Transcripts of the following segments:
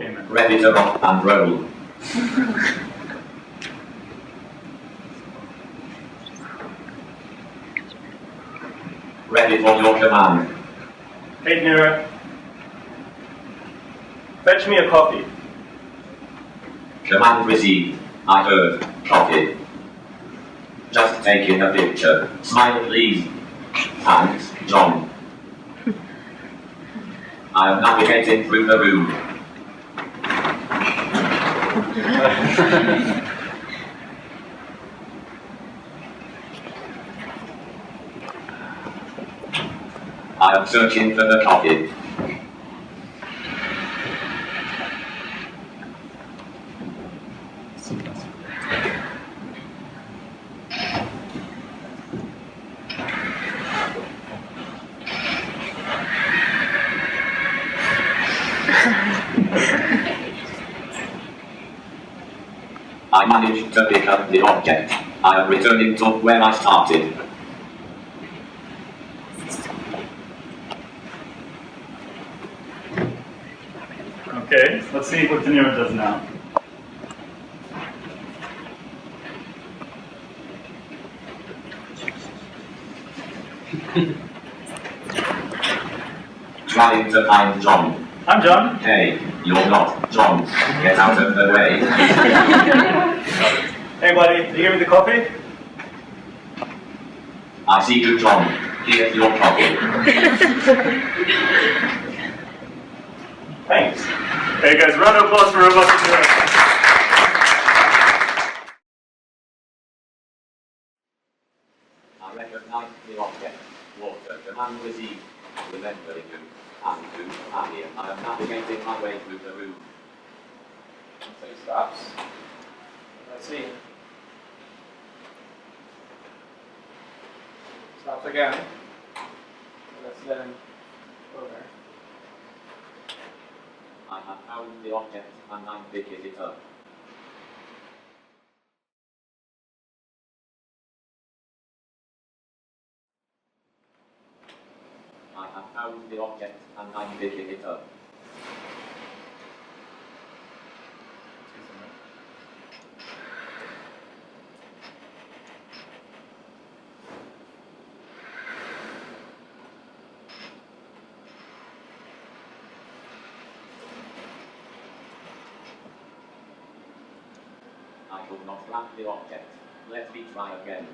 Amen. Ready to rock and roll. Ready for your command. Hey, NIRO. Fetch me a coffee. Command received. I heard. Copy. Just taking a picture. Smile please. Thanks, John. I am navigating through the room. I am searching for the copy. I managed to pick up the object. I am returning to where I started. Okay, let's see what the NIRO does now. Trying to find John. I'm John. Hey, you're not John. Get out of the way. Hey, buddy, did you give me the coffee? I see you, John. Here's your copy. Thanks. Hey, guys, round of applause for Robust NIRO. I recognize the object. Water. Command received. Remembering you. And to Anya. I am navigating my way through the room. So he stops. Let's see. Stops again. Let's then go there. I have found the object and I'm picking it up. I have found the object and I'm picking it up. I could not grab the object. Let me try again.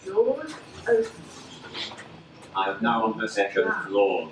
Doors open. I am now on the second floor.